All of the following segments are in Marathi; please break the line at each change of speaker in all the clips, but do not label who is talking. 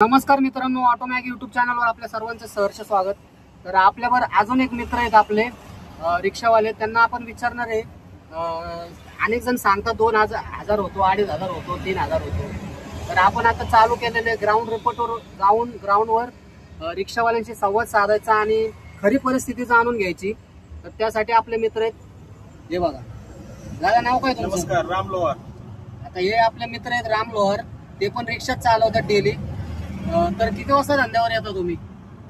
नमस्कार मित्रांनो, ऑटोमॅग युट्यूब चॅनलवर आपल्या सर्वांचं सहर्ष स्वागत। तर आपल्यावर अजून एक मित्र आहेत आपले रिक्षावाले, त्यांना आपण विचारणार आहे। अनेक जण सांगतात 2000 होतो, 2500 होतो, 3000 होतो। तर आपण आता चालू केलेले ग्राउंड रिपोर्टवर जाऊन ग्राउंडवर रिक्षावाल्यांशी संवाद साधायचा आणि खरी परिस्थिती जाणून घ्यायची। तर त्यासाठी आपले मित्र आहेत, हे बघा। दादा, नाव काय तुमचं?
नमस्कार, राम लोहार।
आता हे आपले मित्र आहेत राम लोहार, ते पण रिक्षा चालवतात डेली। तर किती वाजता धंद्यावर येता तुम्ही?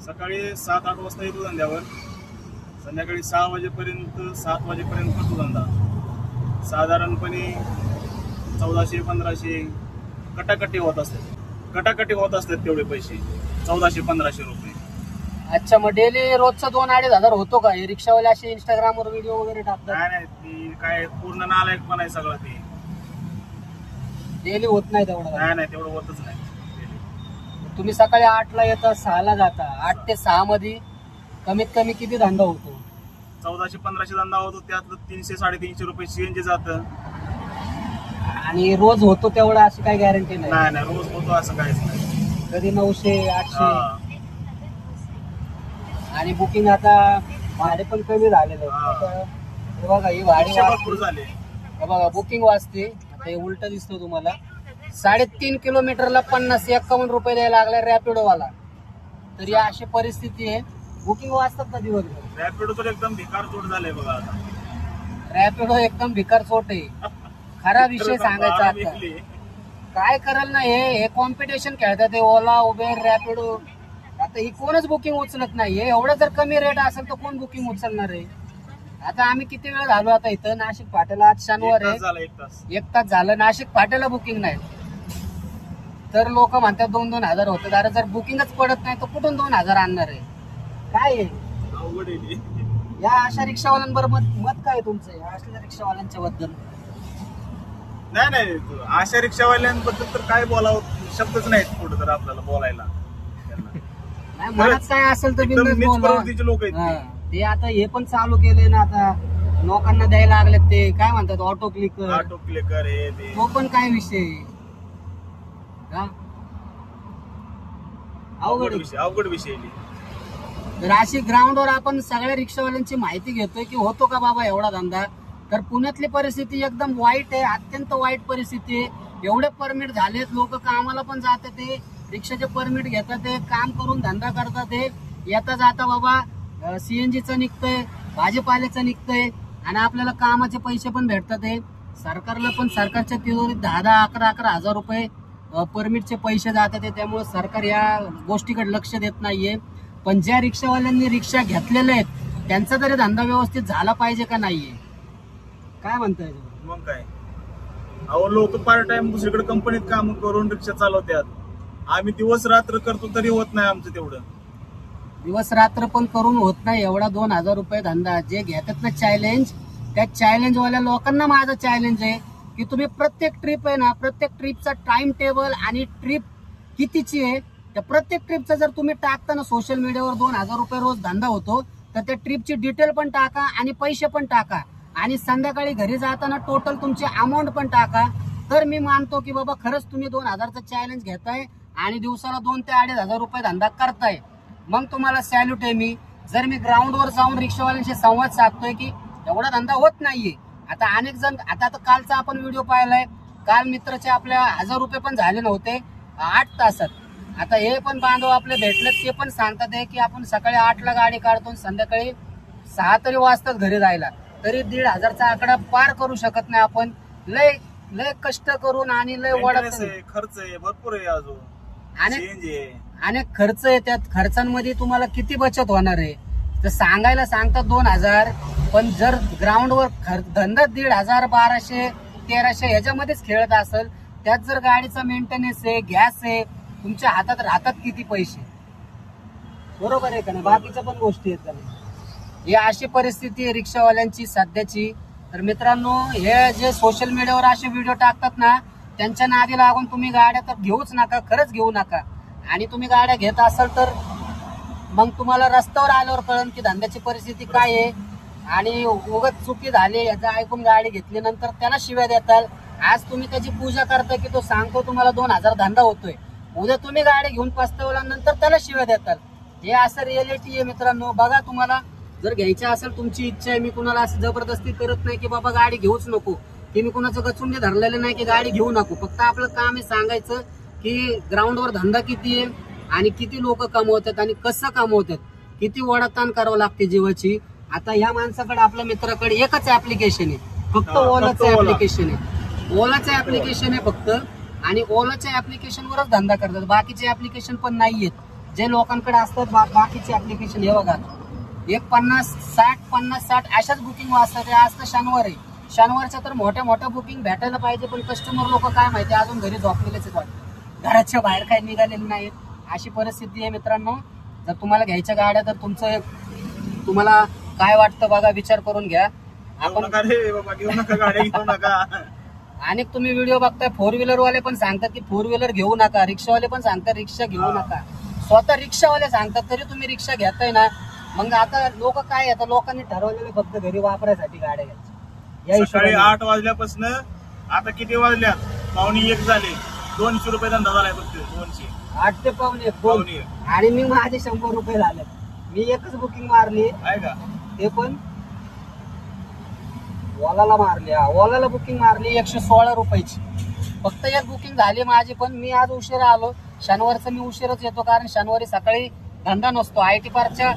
सकाळी 7-8 वाजता येतो धंद्यावर, संध्याकाळी 6 वाजेपर्यंत 7 वाजेपर्यंत करतो धंदा। साधारणपणे 1400-1500 कटाकटी होत असतात तेवढे पैसे, 1400-1500 रुपये।
अच्छा, मग डेली रोजचा 2-2500 होतो का? हे रिक्षावाले असे इंस्टाग्रामवर व्हिडिओ वगैरे टाकतात?
नाही, ती काय पूर्ण नालायकपणा आहे सगळा। ते
डेली होत नाही तेवढं?
नाही, तेवढं होतच नाही।
तुम्ही सकाळी 8ला येता, 6ला जाता, 8 ते 6 मध्ये कमीत कमी किती धंदा होतो?
1400-1500 धंदा होतो, त्यातलं 300-350 रुपये सीएनजी जातं।
आणि रोज होतो तेवढा अशी काही गॅरंटी नाही?
नाही, रोज होतो असं काहीच नाही।
कधी 900-800। आणि बुकिंग आता भाडे पण कमी झालेले आहे। हे बघा, ही भाडे
भरपूर झाले।
हे बघा, बुकिंग वाजते, आता हे उलट दिसतो तुम्हाला। 3.5 किलोमीटरला 50-51 रुपये द्यायला लागलाय रॅपिडोवाला। तर या अशी परिस्थिती आहे। बुकिंग वाजतात का दिवसभर?
रॅपिडो तर एकदम भिकार चोट झाले बघा आता।
रॅपिडो एकदम भिकार चोट आहे, खरा विषय सांगायचा। आता काय कराल ना, हे कॉम्पिटिशन खेळतात, हे ओला, उबेर, रॅपिडो। आता ही कोणच बुकिंग उचलत नाही। एवढं जर कमी रेट असेल तर कोण बुकिंग उचलणार आहे? आता आम्ही किती वेळ झालो आता इथं नाशिक फाट्याला, आज शनिवार आहे, 1 तास झालं नाशिक फाट्याला बुकिंग नाही। तर लोक म्हणतात 2-2 हजार होतं। अरे जर बुकिंगच पडत नाही तर कुठून 2000 आणणार आहे? काय आहे
अवघड आहे।
या अशा रिक्षावाल्यांबरोबर मत काय तुमचं या अशा रिक्षावाल्यांच्या बद्दल?
नाही, अशा रिक्षावाल्यांबद्दल तर काय बोलावं शब्दच नाहीत पुढे तर आपल्याला बोलायला।
नाही, मनात काय असेल तर
एकदम
बिनधास्त
नीच
बोला।
प्रवृत्तीचे लोक आहेत ते।
ते आता हे पण चालू केले ना, आता लोकांना द्यायला लागले, ते काय म्हणतात ऑटो क्लिकर
हे ते।
तो पण काय विषय का?
अवघड विषय।
तर अशी ग्राउंडवर आपण सगळ्या रिक्षावाल्यांची माहिती घेतोय की होतो का बाबा एवढा धंदा। तर पुण्यातली परिस्थिती एकदम वाईट आहे, अत्यंत वाईट परिस्थिती आहे। एवढे परमिट झालेत, लोक कामाला पण जातात, ते रिक्षाचे परमिट घेतात, ते काम करून धंदा करतात, ते येता जाता बाबा सीएनजीचं निघतंय, भाजीपाल्याचं निघतंय, आणि आपल्याला कामाचे पैसे पण भेटतात। ते सरकारला पण सरकारच्या तिजोरीत 10-11 हजार रुपये परमिटचे पैसे जातात। त्यामुळे सरकार या गोष्टीकडे लक्ष देत नाहीये। पण ज्या रिक्षावाल्यांनी रिक्षा घेतलेल्या आहेत त्यांचा तरी धंदा व्यवस्थित झाला पाहिजे का नाहीये? काय म्हणताय?
मग काय, अहो लोक पार्ट टाइम दुसरीकडे कंपनीत काम करून रिक्षा चालवतात, आम्ही दिवस रात्र करतो तरी होत नाही आमचं तेवढं।
दिवस रात्र पण करून होत नाही एवढा 2000 रुपये धंदा। जे घेतात ना चॅलेंज, त्या चॅलेंजवाल्या लोकांना माझं चॅलेंज आहे की तुम्ही प्रत्येक ट्रिप आहे ना, प्रत्येक ट्रिपचा टाइम टेबल आणि ट्रिप कितीची आहे, त्या प्रत्येक ट्रिपचा जर तुम्ही टाकता ना सोशल मीडियावर 2000 रुपये रोज धंदा होतो, तर त्या ट्रिपची डिटेल पण टाका आणि पैसे पण टाका, आणि संध्याकाळी घरी जाताना टोटल तुमची अमाऊंट पण टाका। तर मी मानतो की बाबा खरंच तुम्ही 2000चा चॅलेंज घेताय आणि दिवसाला 2 ते 2500 रुपये धंदा करताय, मग तुम्हाला सॅल्यूट आहे। मी जर मी ग्राउंडवर जाऊन रिक्षावाल्यांशी संवाद साधतोय की एवढा धंदा होत नाहीये। आता अनेक जण, आता कालचा आपण व्हिडिओ पाहिलाय, काल मित्राचे आपल्या 1000 रुपये पण झाले नव्हते 8 तासात। आता हे पण बांधव आपले भेटले, ते पण सांगतात आहे की आपण सकाळी 8ला गाडी काढतो, संध्याकाळी 6 तरी वाजतात घरी जायला, तरी 1500चा आकडा पार करू शकत नाही आपण। लय कष्ट करून आणि लय वडत
खर्च आहे, भरपूर आहे, अजून
अनेक खर्च आहे। त्यात खर्चांमध्ये तुम्हाला किती बचत होणार आहे? तर सांगायला सांगतात 2000, पण जर ग्राउंडवर धंदा 1500, 1200, 1300 ह्याच्यामध्येच खेळत असेल, त्यात जर गाडीचा मेंटेनन्स आहे, गॅस आहे, तुमच्या हातात राहतात किती पैसे? बरोबर आहे का ना? बाकीच्या पण गोष्टी आहेत का? ही अशी परिस्थिती आहे रिक्षावाल्यांची सध्याची। तर मित्रांनो, हे जे सोशल मीडियावर असे व्हिडिओ टाकतात ना, त्यांच्या नादी लागून तुम्ही गाड्या तर घेऊच नका, खरंच घेऊ नका। आणि तुम्ही गाड्या घेत असाल तर मग तुम्हाला रस्त्यावर आल्यावर कळेल की धंद्याची परिस्थिती काय आहे, आणि उगाच चुकी झाली याचं ऐकून गाडी घेतल्यानंतर त्याला शिव्या देताल। आज तुम्ही त्याची पूजा करता की तो सांगतो तुम्हाला 2000 धंदा होतोय, उद्या तुम्ही गाडी घेऊन पस्तावल्यानंतर त्याला शिव्या देताल. हे असं रिअलिटी आहे मित्रांनो. बघा, तुम्हाला जर घ्यायची असेल, तुमची इच्छा आहे, मी कुणाला असं जबरदस्ती करत नाही की बाबा गाडी घेऊच नको, की मी कुणाचं गचुंडी धरलेलं नाही की गाडी घेऊ नको. फक्त आपलं काम आहे सांगायचं की ग्राउंडवर धंदा किती आहे आणि किती लोक कमवतात आणि कसं कमवतात, किती वडाताण करावं लागते जीवाची. आता या माणसाकडे, आपल्या मित्राकडे एकच ऍप्लिकेशन आहे, फक्त ओलाचं ऍप्लिकेशन आहे. ओलाचं ऍप्लिकेशन आहे फक्त, आणि ओलाच्या ऍप्लिकेशनवरच धंदा करतात. बाकीचे ऍप्लिकेशन पण नाहीयेत जे लोकांकडे असतात. बाकीचे ऍप्लिकेशन हे बघा, एक 50-60 अशाच बुकिंग असतात. आज तर शनिवार आहे, शनिवारच्या तर मोठ्या मोठ्या बुकिंग भेटायला पाहिजे, पण कस्टमर लोक काय माहिती अजून घरी झोपलेलेच वाटतं, घराच्या बाहेर काही निघालेले नाहीत. अशी परिस्थिती आहे मित्रांनो. जर तुम्हाला घ्यायच्या गाड्या, तर तुम्हाला काय वाटतं बघा, विचार करून घ्या.
आपण घेऊ नका गाडी, घेऊ नका.
आणि तुम्ही व्हिडिओ बघताय, 4 व्हीलर वाले पण सांगतात की 4 व्हीलर घेऊ नका, रिक्षावाले पण सांगतात रिक्षा घेऊ नका, स्वतः रिक्षावाले सांगतात तरी तुम्ही रिक्षा घेताय ना. मग आता लोक काय, आता लोकांनी ठरवलेले फक्त घरी वापरायसाठी गाड्या घ्यायच्या.
सकाळी 8 वाजल्यापासून आता किती वाजल्यात, 1:45 झाले, 200 रुपये धंदा झालाय फक्त. 200,
8 ते 2:45. आणि मी माझे 100 रुपये झाले. मी एकच बुकिंग मारली
आहे का,
ते पण ओलाला मारली. ओलाला बुकिंग मारली 116 रुपयाची. फक्त एक बुकिंग झाली माझी. पण मी आज उशिरा आलो. शनिवारचं मी उशीरच येतो, कारण शनिवारी सकाळी धंदा नसतो. IT पार्कच्या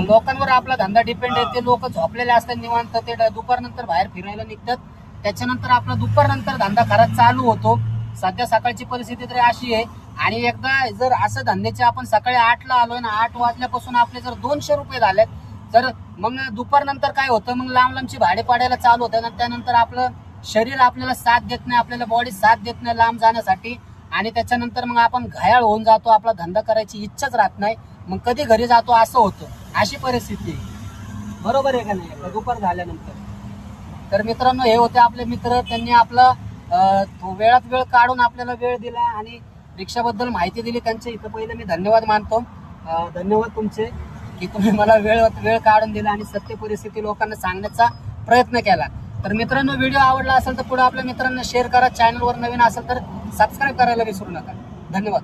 लोकांवर आपला धंदा डिपेंड आहे. ते लोक झोपलेले असतात निवांत, ते दुपारनंतर बाहेर फिरायला निघतात. त्याच्यानंतर आपला दुपारनंतर धंदा खरंच चालू होतो. सध्या सकाळची परिस्थिती तरी अशी आहे. आणि एकदा जर असं धंद्याचे आपण सकाळी 8ला आलोय ना, 8 वाजल्यापासून आपले जर 200 रुपये झालेत, तर मग दुपारनंतर काय होतं, मग लांब लांबची भाडे पाडायला चालू होतं. त्यानंतर आपलं शरीर आपल्याला साथ देत नाही, आपल्याला बॉडी साथ देत नाही लांब जाण्यासाठी. आणि त्याच्यानंतर मग आपण घायाळ होऊन जातो, आपला धंदा करायची इच्छाच राहत नाही. मग कधी घरी जातो असं होतं. अशी परिस्थिती आहे. बरोबर आहे का नाही, दुपार झाल्यानंतर. तर मित्रांनो, हे होते आपले मित्र. त्यांनी आपला वेळात वेळ काढून आपल्याला वेळ दिला आणि रिक्षाबद्दल माहिती दिली. त्यांचे इथं पहिले मी धन्यवाद मानतो. धन्यवाद तुमचे, की तुम्ही मला वेळ काढून दिला आणि सत्य परिस्थिती लोकांना सांगण्याचा प्रयत्न केला. तर मित्रांनो, व्हिडिओ आवडला असेल तर पुढे आपल्या मित्रांना शेअर करा. चॅनलवर नवीन असेल तर सबस्क्राईब करायला विसरू नका. धन्यवाद.